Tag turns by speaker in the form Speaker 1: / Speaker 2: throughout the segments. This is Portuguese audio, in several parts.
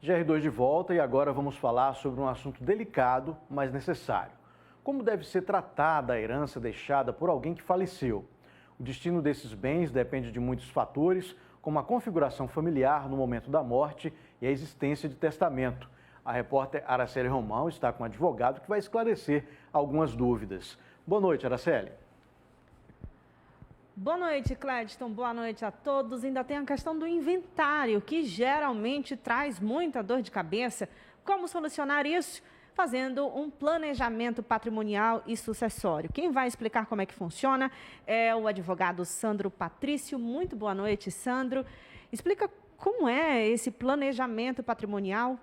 Speaker 1: GR2 de volta e agora vamos falar sobre um assunto delicado, mas necessário. Como deve ser tratada a herança deixada por alguém que faleceu? O destino desses bens depende de muitos fatores, como a configuração familiar no momento da morte e a existência de testamento. A repórter Araceli Romão está com um advogado que vai esclarecer algumas dúvidas. Boa noite, Araceli.
Speaker 2: Boa noite, Clédiston. Boa noite a todos. Ainda tem a questão do inventário, que geralmente traz muita dor de cabeça. Como solucionar isso? Fazendo um planejamento patrimonial e sucessório. Quem vai explicar como é que funciona é o advogado Sandro Patrício. Muito boa noite, Sandro. Explica como é esse planejamento patrimonial.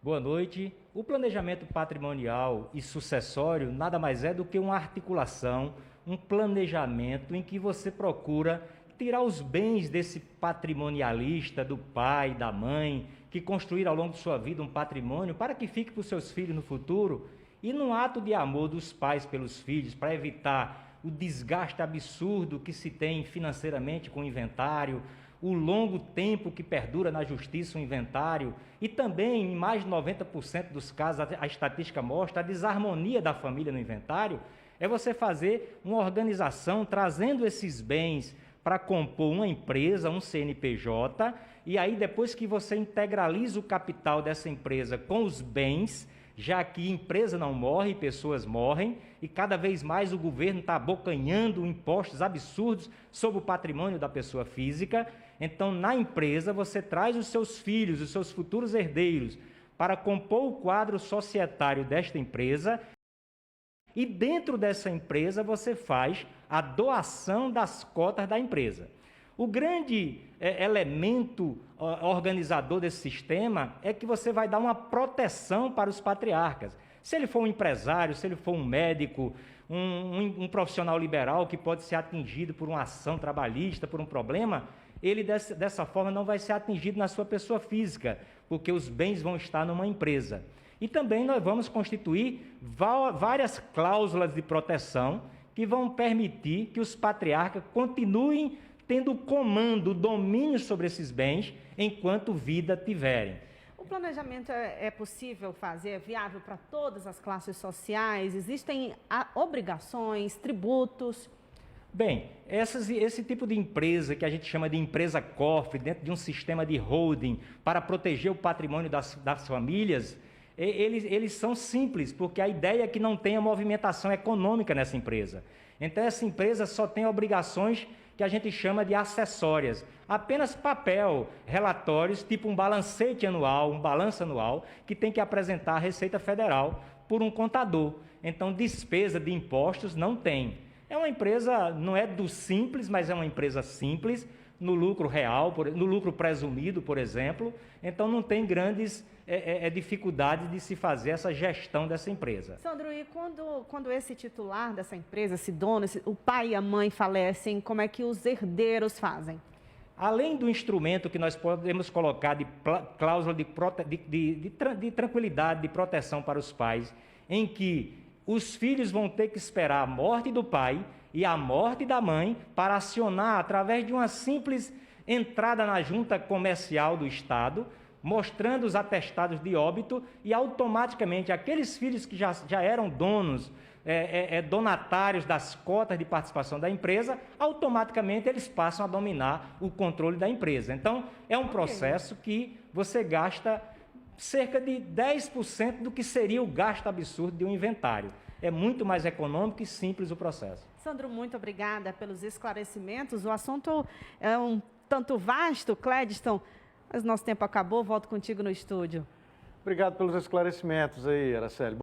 Speaker 3: Boa noite. O planejamento patrimonial e sucessório nada mais é do que uma articulação, um planejamento em que você procura tirar os bens desse patrimonialista, do pai, da mãe, que construíram ao longo de sua vida um patrimônio para que fique para os seus filhos no futuro, e num ato de amor dos pais pelos filhos, para evitar o desgaste absurdo que se tem financeiramente com o inventário, o longo tempo que perdura na justiça o inventário, e também, em mais de 90% dos casos, a estatística mostra a desarmonia da família no inventário, é você fazer uma organização trazendo esses bens para compor uma empresa, um CNPJ, e aí depois que você integraliza o capital dessa empresa com os bens, já que empresa não morre, pessoas morrem, e cada vez mais o governo está abocanhando impostos absurdos sobre o patrimônio da pessoa física. Então, na empresa, você traz os seus filhos, os seus futuros herdeiros, para compor o quadro societário desta empresa, e dentro dessa empresa você faz a doação das cotas da empresa. O grande elemento organizador desse sistema é que você vai dar uma proteção para os patriarcas. Se ele for um empresário, se ele for um médico, um profissional liberal que pode ser atingido por uma ação trabalhista, por um problema, ele dessa forma não vai ser atingido na sua pessoa física, porque os bens vão estar numa empresa. E também nós vamos constituir várias cláusulas de proteção que vão permitir que os patriarcas continuem tendo comando, domínio sobre esses bens enquanto vida tiverem.
Speaker 2: O planejamento é possível fazer, é viável para todas as classes sociais? Existem obrigações, tributos?
Speaker 3: Bem, esse tipo de empresa que a gente chama de empresa cofre, dentro de um sistema de holding para proteger o patrimônio das famílias, eles são simples, porque a ideia é que não tenha movimentação econômica nessa empresa. Então, essa empresa só tem obrigações que a gente chama de acessórias. Apenas papel, relatórios, tipo um balancete anual, um balanço anual, que tem que apresentar à Receita Federal por um contador. Então, despesa de impostos não tem. É uma empresa, não é do simples, mas é uma empresa simples, no lucro real, no lucro presumido, por exemplo. Então, não tem grandes dificuldades de se fazer essa gestão dessa empresa.
Speaker 2: Sandro, e quando esse titular dessa empresa, esse dono, o pai e a mãe falecem, como é que os herdeiros fazem?
Speaker 3: Além do instrumento que nós podemos colocar de cláusula de tranquilidade, de proteção para os pais, em que os filhos vão ter que esperar a morte do pai e a morte da mãe para acionar, através de uma simples entrada na junta comercial do Estado, mostrando os atestados de óbito, e automaticamente aqueles filhos que já eram donos, donatários das cotas de participação da empresa, automaticamente eles passam a dominar o controle da empresa. Então, é um processo que você gasta cerca de 10% do que seria o gasto absurdo de um inventário. É muito mais econômico e simples o processo.
Speaker 2: Sandro, muito obrigada pelos esclarecimentos. O assunto é um tanto vasto, Clédiston, mas nosso tempo acabou. Volto contigo no estúdio.
Speaker 1: Obrigado pelos esclarecimentos aí, Araceli.